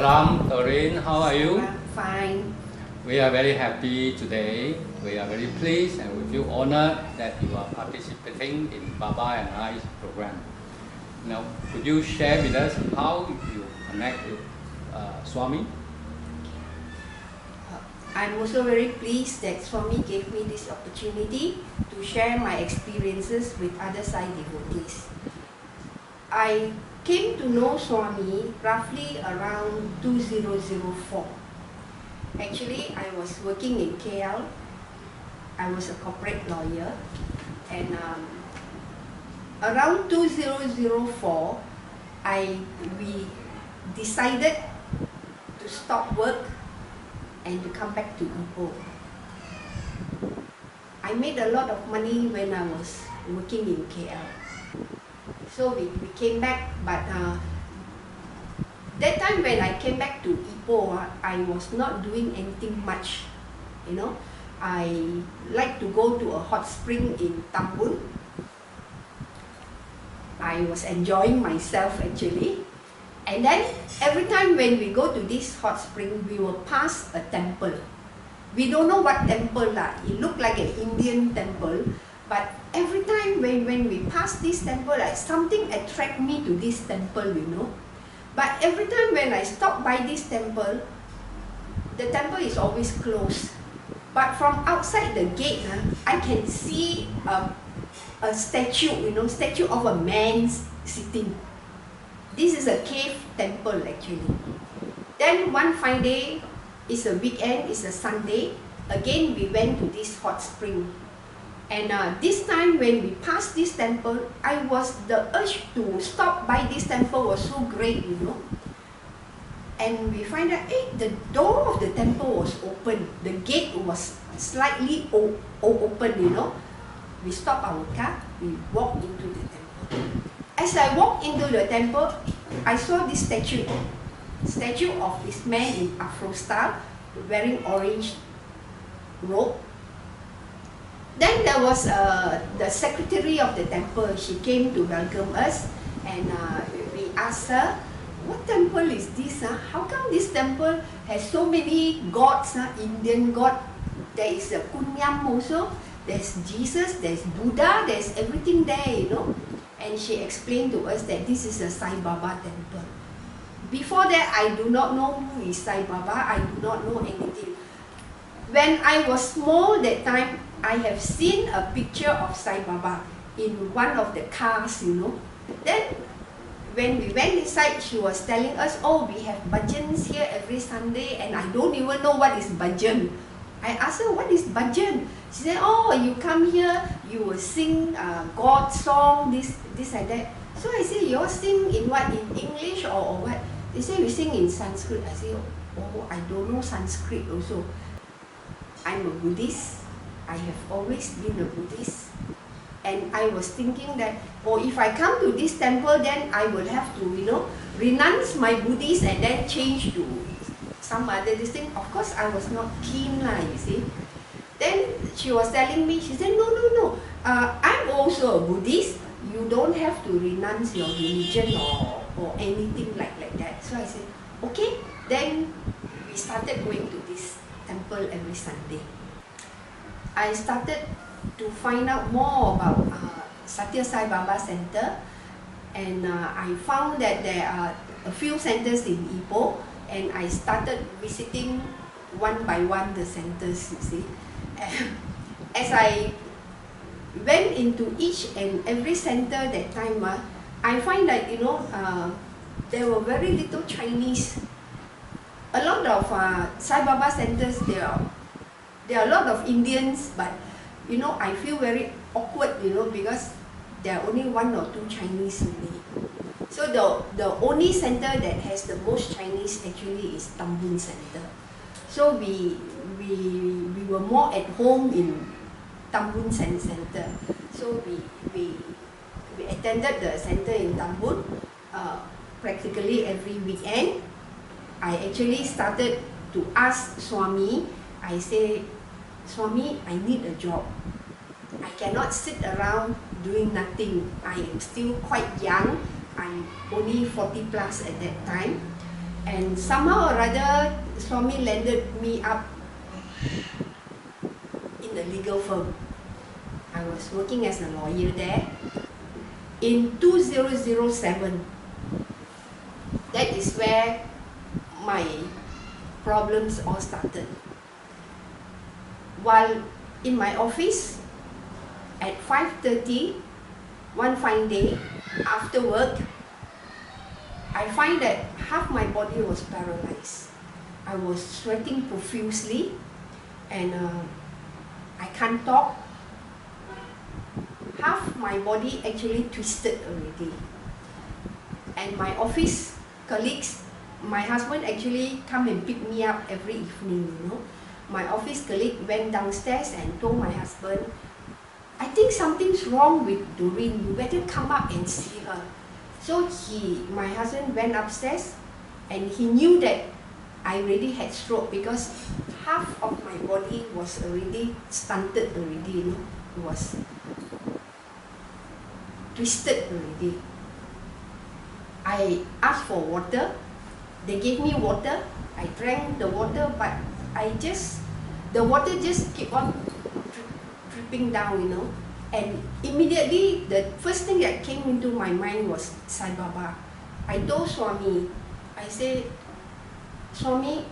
Salam, Doreen, how are you? Fine. We are very happy today. We are very pleased and we feel honored that you are participating in Baba and I's program. Now, could you share with us how you connect with Swami? I'm also very pleased that Swami gave me this opportunity to share my experiences with other Sai devotees. I came to know Swami roughly around 2004. Actually, I was working in KL. I was a corporate lawyer, and around 2004, we decided to stop work and to come back to Ipoh. I made a lot of money when I was working in KL. So we came back, but that time when I came back to Ipoh, I was not doing anything much. You know, I like to go to a hot spring in Tambun. I was enjoying myself actually. And then every time when we go to this hot spring, we will pass a temple. We don't know what temple lah. It looked like an Indian temple, but every time when we pass this temple, like something attract me to this temple, you know. But every time when I stop by this temple, the temple is always closed. But from outside the gate, I can see a statue, you know, statue of a man sitting. This is a cave temple actually. Then one fine day, it's a weekend, it's a Sunday, again we went to this hot spring. And this time when we passed this temple, the urge to stop by this temple was so great, you know. And we find that the door of the temple was open. The gate was slightly open, you know. We stopped our car, we walked into the temple. As I walked into the temple, I saw this statue of this man in Afro style, wearing orange robe. Then there was the secretary of the temple. She came to welcome us, and we asked her, "What temple is this? How come this temple has so many gods? Indian god. There is a Kunyam also. There's Jesus. There's Buddha. There's everything there, you know." And she explained to us that this is a Sai Baba temple. Before that, I do not know who is Sai Baba. I do not know anything. When I was small that time, I have seen a picture of Sai Baba in one of the cars, you know. Then when we went inside, she was telling us, "Oh, we have bhajans here every Sunday," and I don't even know what is bhajan. I asked her, "What is bhajan?" She said, "Oh, you come here, you will sing God song, this and that." So I said, "You all sing in what? In English or what?" They say, "We sing in Sanskrit." I say, "Oh, I don't know Sanskrit also. I'm a Buddhist. I have always been a Buddhist." And I was thinking that, oh, if I come to this temple, then I will have to, you know, renounce my Buddhist and then change to some other thing. Of course, I was not keen lah, you see. Then she was telling me, she said, no, I'm also a Buddhist. You don't have to renounce your religion or anything like that. So I said, okay. Then we started going to this temple every Sunday. I started to find out more about Sathya Sai Baba Center, and I found that there are a few centers in Ipoh, and I started visiting one by one the centers, you see. As I went into each and every center that time, I find that, you know, there were very little Chinese. A lot of Sai Baba centers, there are a lot of Indians, but you know, I feel very awkward, you know, because there are only 1 or 2 Chinese only. So the only center that has the most Chinese actually is Tambun Center. So we were more at home in Tambun Center. So we attended the center in Tambun practically every weekend. I actually started to ask Swami. I say, "Swami, I need a job. I cannot sit around doing nothing. I am still quite young. I'm only 40 plus at that time. And somehow or other, Swami landed me up in a legal firm. I was working as a lawyer there. In 2007, that is where my problems all started. While in my office at 5:30, one fine day after work, I find that half my body was paralyzed. I was sweating profusely and I can't talk. Half my body actually twisted already. And my office colleagues, my husband actually come and pick me up every evening, you know. My office colleague went downstairs and told my husband, I think something's wrong with Doreen, you better come up and see her. So my husband went upstairs and he knew that I already had stroke because half of my body was already stunted already, you know. It was twisted already. I asked for water. They gave me water. I drank the water, but the water just keep on dripping down, you know. And immediately, the first thing that came into my mind was Sai Baba. I told Swami, I said, Swami,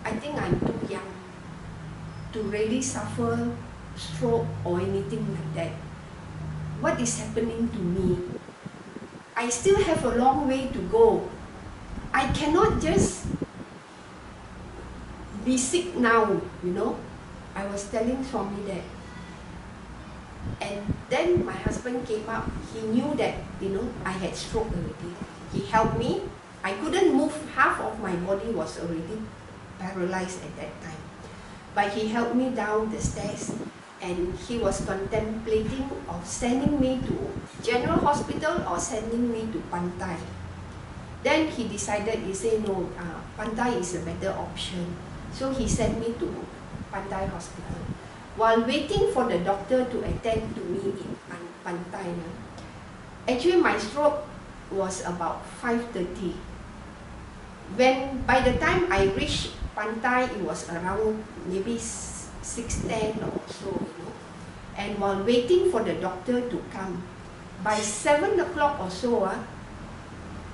I think I'm too young to really suffer stroke or anything like that. What is happening to me? I still have a long way to go. I cannot just be sick now, you know. I was telling Swami that. And then my husband came up. He knew that, you know, I had stroke already. He helped me. I couldn't move. Half of my body was already paralyzed at that time. But he helped me down the stairs and he was contemplating of sending me to General Hospital or sending me to Pantai. Then he decided, he said, no, Pantai is a better option. So he sent me to Pantai Hospital. While waiting for the doctor to attend to me in Pantai, actually my stroke was about 5:30. By the time I reached Pantai, it was around maybe 6:10 or so, you know. And while waiting for the doctor to come, by 7 o'clock or so,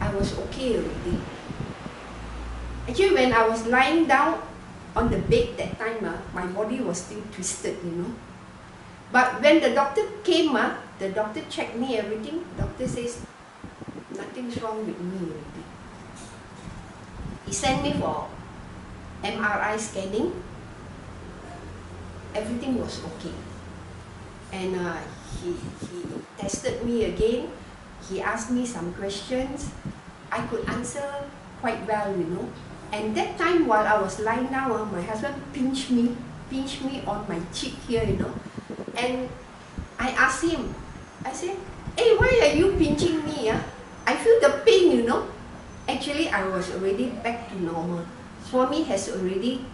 I was okay already. Actually, when I was lying down on the bed that time, my body was still twisted, you know. But when the doctor came, the doctor checked me, everything. Doctor says, nothing's wrong with me already. He sent me for MRI scanning. Everything was okay. And he tested me again. He asked me some questions. I could answer quite well, you know. And that time while I was lying down, my husband pinched me on my cheek here, you know. And I asked him, I said, hey, why are you pinching me? I feel the pain, you know. Actually, I was already back to normal. Swami has already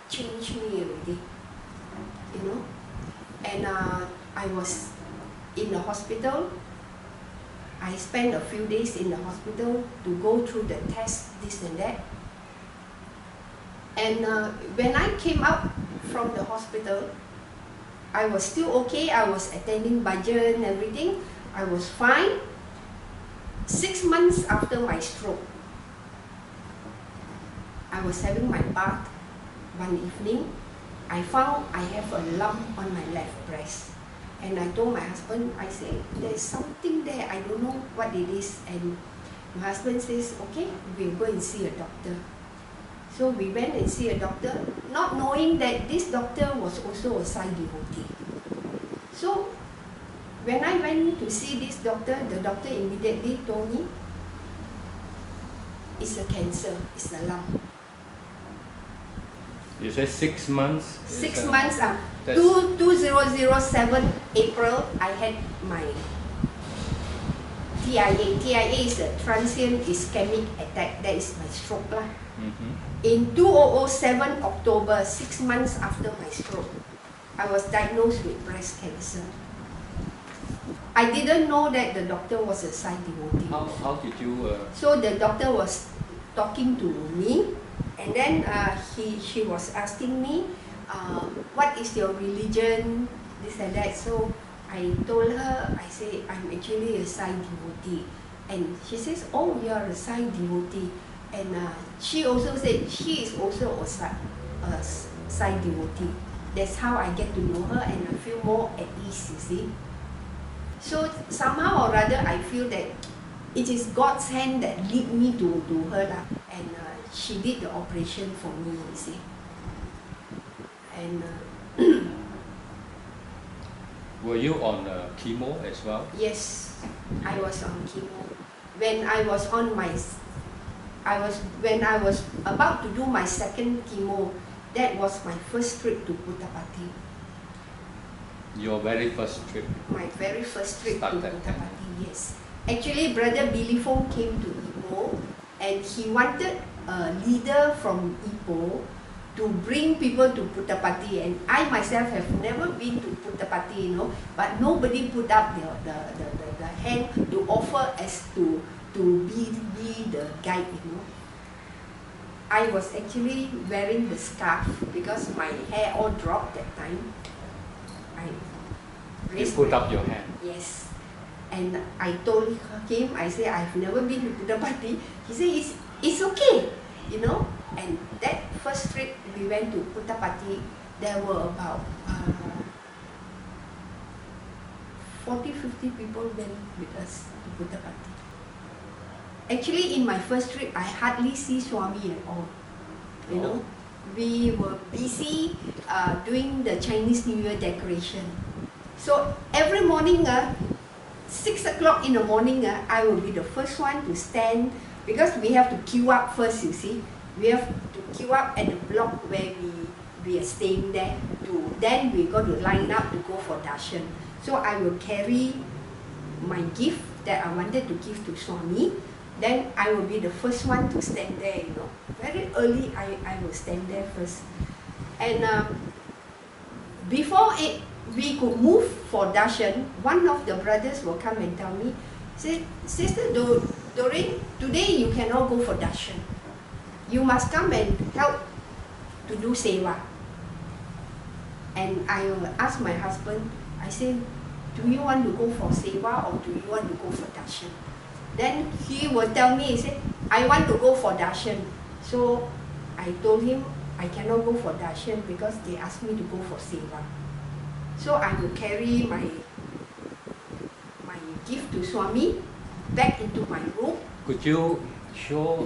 changed me already, you know. And I was in the hospital. I spent a few days in the hospital to go through the tests, this and that. And when I came out from the hospital, I was still okay. I was attending bhajan and everything. I was fine. 6 months after my stroke, I was having my bath one evening. I found I have a lump on my left breast. And I told my husband, I said, there's something there, I don't know what it is. And my husband says, okay, we'll go and see a doctor. So we went and see a doctor, not knowing that this doctor was also a Sai devotee. So when I went to see this doctor, the doctor immediately told me, it's a cancer, it's a lump. You said 6 months? 6 months, 2007 April, I had my TIA. TIA is a transient ischemic attack, that is my stroke. In 2007 October, 6 months after my stroke, I was diagnosed with breast cancer. I didn't know that the doctor was a Sai devotee. How did you? So the doctor was talking to me, and then she was asking me, what is your religion, this and that. So I told her, I say, I'm actually a Sai devotee. And she says, oh, you are a Sai devotee. And she also said she is also a Sai devotee. That's how I get to know her, and I feel more at ease, you see. So somehow or rather, I feel that it is God's hand that lead me to her lah. And she did the operation for me, you see. And were you on chemo as well? yes, I was on chemo. When I was about to do my second chemo, that was my first trip to Puttapati. Your very first trip? My very first trip to Started Puttapati, yes. Actually, Brother Billy Fong came to Ipoh, and he wanted a leader from Ipoh to bring people to Puttapati. And I myself have never been to Puttapati, you know, but nobody put up the hand to offer as to be the guide, you know. I was actually wearing the scarf because my hair all dropped that time. You put up your hand? Yes. And I told him, I said, I've never been to Puttapati. He said, it's okay, you know. And that first trip we went to Puttapati, there were about 40-50 people went with us to Puttapati. Actually, in my first trip, I hardly see Swami at all. You know, we were busy doing the Chinese New Year decoration. So every morning, 6 o'clock in the morning, I will be the first one to stand, because we have to queue up first, you see. We have to queue up at the block where we are staying there. Then we got to line up to go for darshan. So I will carry my gift that I wanted to give to Swami. Then I will be the first one to stand there, you know. Very early, I will stand there first. And before we could move for darshan, one of the brothers will come and tell me, say, Sister Doreen, today you cannot go for darshan. You must come and help to do seva. And I will ask my husband, I say, do you want to go for seva or do you want to go for darshan? Then he will tell me, he said, I want to go for darshan. So I told him I cannot go for darshan because they asked me to go for seva. So I will carry my gift to Swami back into my room. Could you show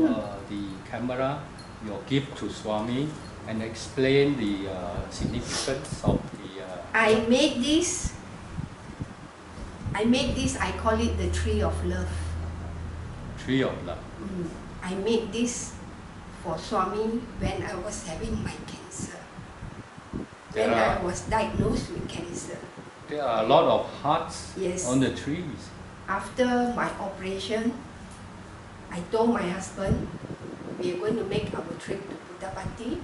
the camera your gift to Swami and explain the significance of the... I made this, I call it the tree of love. Tree of love. I made this for Swami when I was having my cancer. When I was diagnosed with cancer. There are a lot of hearts on the trees. After my operation, I told my husband, we are going to make our trip to Puttapati,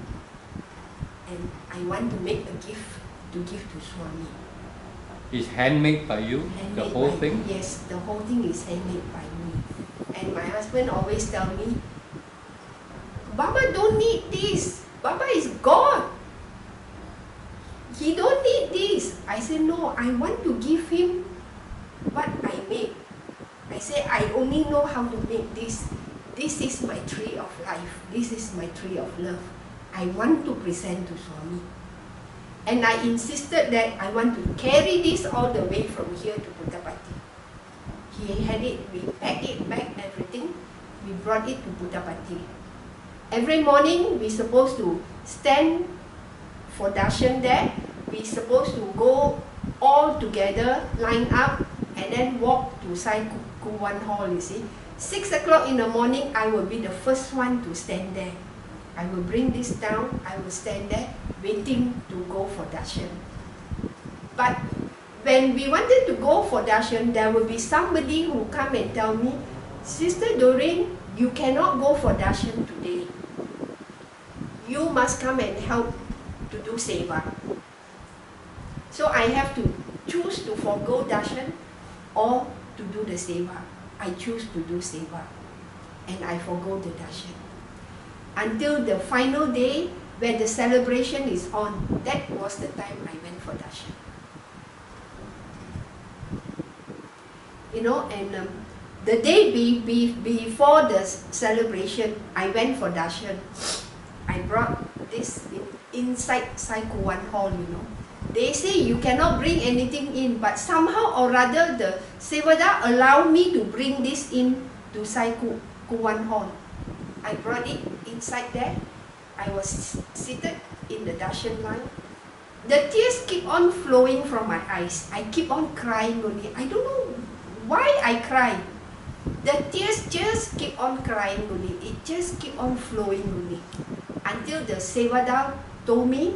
and I want to make a gift to give to Swami. It's handmade by you, the whole thing? Yes, the whole thing is handmade by me. And my husband always tell me, Baba don't need this. Baba is God. He don't need this. I said, no, I want to give him what I made. I say, I only know how to make this. This is my tree of life. This is my tree of love. I want to present to Swami. And I insisted that I want to carry this all the way from here to Puttapati. He had it, we packed it back, everything. We brought it to Puttapati. Every morning, we're supposed to stand for darshan there. We're supposed to go all together, line up, and then walk to Sai Kuwan Hall, you see. 6 o'clock in the morning, I will be the first one to stand there. I will bring this down, I will stand there, waiting to go for darshan. But when we wanted to go for darshan, there will be somebody who come and tell me, Sister Doreen, you cannot go for darshan today. You must come and help to do seva. So I have to choose to forego darshan or to do the seva. I choose to do seva, and I forgo the darshan. Until the final day where the celebration is on, that was the time I went for darshan. You know, and the day before the celebration, I went for darshan. I brought this inside Sai Kuan Hall, you know. They say you cannot bring anything in, but somehow or rather the Sevada allowed me to bring this in to Sai Kuan Hall. I brought it inside there. I was seated in the darshan line. The tears keep on flowing from my eyes. I keep on crying only. I don't know why I cry. The tears just keep on crying only. It just keep on flowing only. Until the Sevada told me,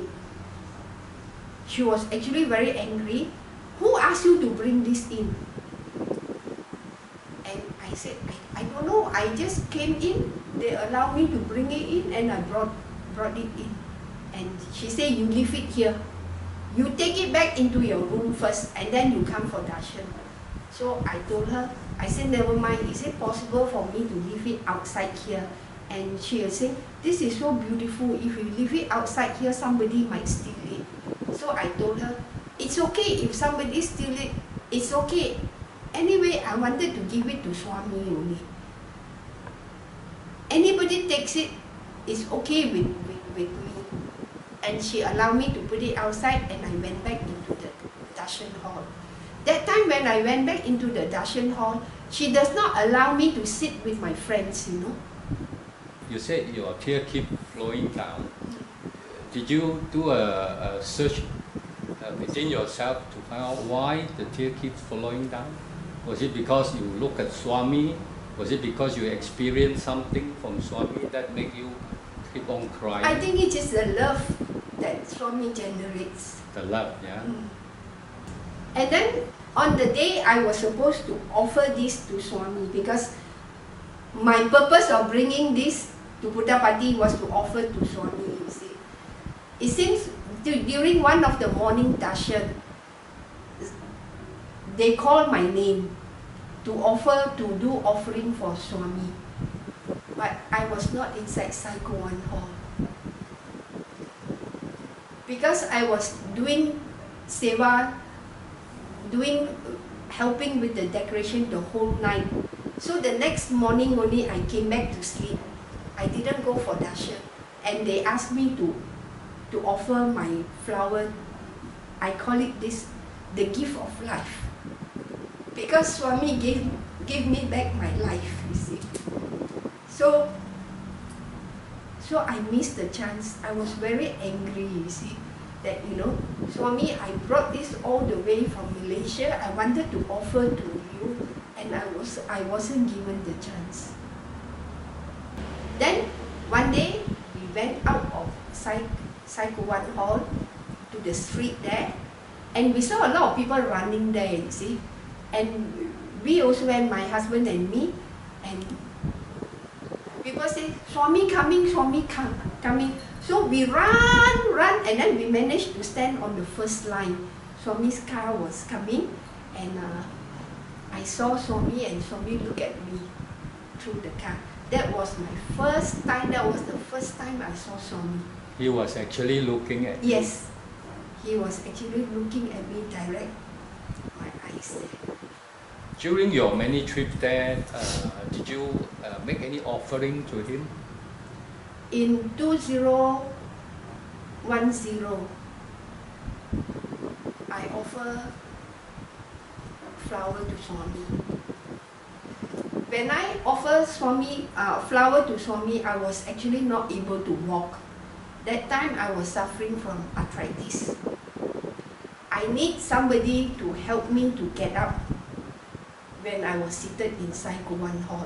she was actually very angry. Who asked you to bring this in? And I said, I don't know. I just came in. They allowed me to bring it in, and I brought it in. And she said, you leave it here. You take it back into your room first, and then you come for darshan. So I told her, I said, never mind. Is it possible for me to leave it outside here? And she said, this is so beautiful. If you leave it outside here, somebody might steal it. So I told her, it's okay if somebody steals it. It's okay. Anyway, I wanted to give it to Swami only. Anybody takes it, it's okay with me. And she allowed me to put it outside, and I went back into the darshan hall. That time when I went back into the darshan hall, she does not allow me to sit with my friends, you know. You said your tear keep flowing down. Did you do a search within yourself to find out why the tear keeps flowing down? Was it because you look at Swami? Was it because you experienced something from Swami that make you keep on crying? I think it is the love that Swami generates. The love, yeah. And then on the day I was supposed to offer this to Swami, because my purpose of bringing this to Puttapati was to offer to Swami, you see. It seems during one of the morning darshan, they called my name to do offering for Swami. But I was not inside Sai Kuan Hall. Because I was doing seva, helping with the decoration the whole night. So the next morning only I came back to sleep. I didn't go for darshan. And they asked me to offer my flower. I call it the gift of life. Because Swami gave me back my life, you see. So I missed the chance. I was very angry, you see, that, you know, Swami, I brought this all the way from Malaysia. I wanted to offer to you, and I wasn't given the chance. Then one day we went out of Sai Kuan Hall to the street there, and we saw a lot of people running there, you see. And we also went, my husband and me, and people say, Swami coming, Swami coming. So we run, and then we managed to stand on the first line. Swami's car was coming, and I saw Swami, and Swami looked at me through the car. That was my first time, that was the first time I saw Swami. He was actually looking at you? Yes, he was actually looking at me direct, my eyes there. During your many trips there, did you make any offering to him? In 2010, I offer flower to Swami. When I offer Swami flower to Swami, I was actually not able to walk. That time I was suffering from arthritis. I need somebody to help me to get up when I was seated in Sai Kuan Hall,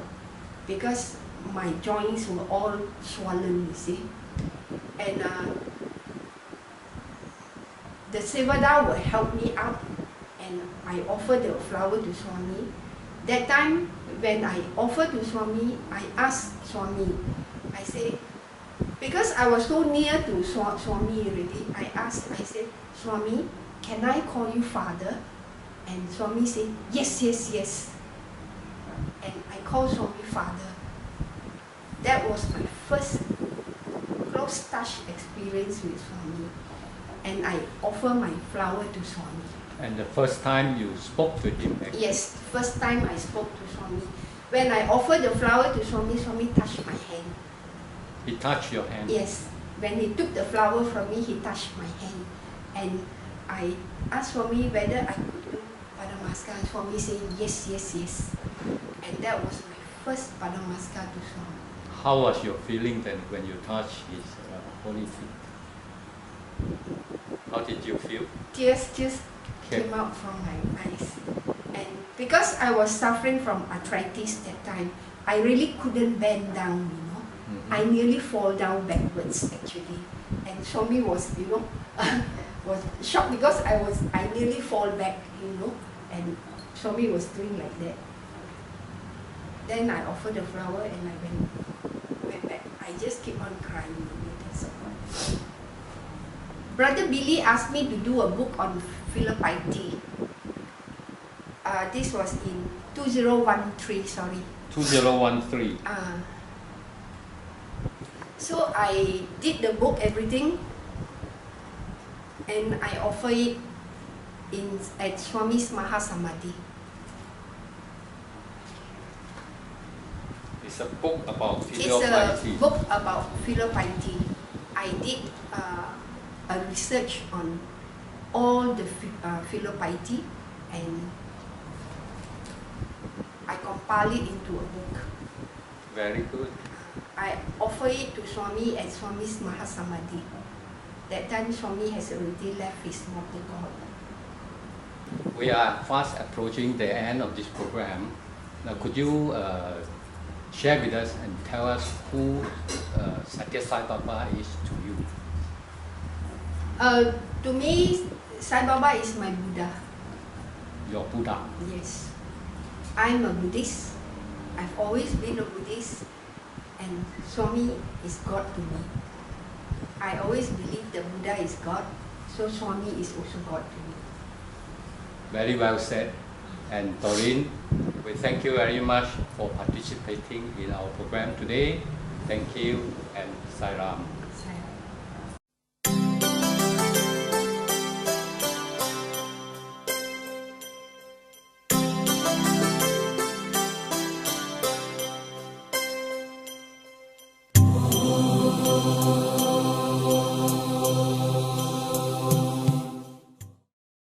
because my joints were all swollen, you see. And the Sevada will help me up, and I offered the flower to Swami. That time when I offered to Swami, I asked Swami, I said, because I was so near to Swami already, I said, Swami, can I call you Father? And Swami said, yes, yes, yes. And I called Swami Father. That was my first close touch experience with Swami. And I offer my flower to Swami. And the first time you spoke to him? Actually. Yes, first time I spoke to Swami. When I offered the flower to Swami, Swami touched my hand. He touched your hand? Yes. When he took the flower from me, he touched my hand. And I asked Swami whether I could do Padamaskar. And Swami said, yes, yes, yes. And that was my first Padamaskar to Swami. How was your feeling then when you touched his holy feet? How did you feel? Tears just came out from my eyes. And because I was suffering from arthritis that time, I really couldn't bend down, you know. I nearly fall down backwards actually. And Swami was, you know, was shocked because I nearly fall back, you know. And Swami was doing like that. Then I offered the flower and I went back. I just keep on crying. That's all. Brother Billy asked me to do a book on filial piety. This was in 2013, sorry. 2013. So I did the book, everything, and I offer it at Swami's Mahasamadhi. It's a book about filial piety. It's a book about filial piety. I did a research on all the filial piety and I compile it into a book. Very good. I offer it to Swami at Swami's Mahasamadhi. That time Swami has already left his mortal God. We are fast approaching the end of this program. Now could you share with us and tell us who Sathya Sai Baba is to you? To me, Sai Baba is my Buddha. Your Buddha? Yes. I'm a Buddhist. I've always been a Buddhist. And Swami is God to me. I always believe the Buddha is God, so Swami is also God to me. Very well said. And Doreen, we thank you very much for participating in our program today. Thank you and Sai Ram.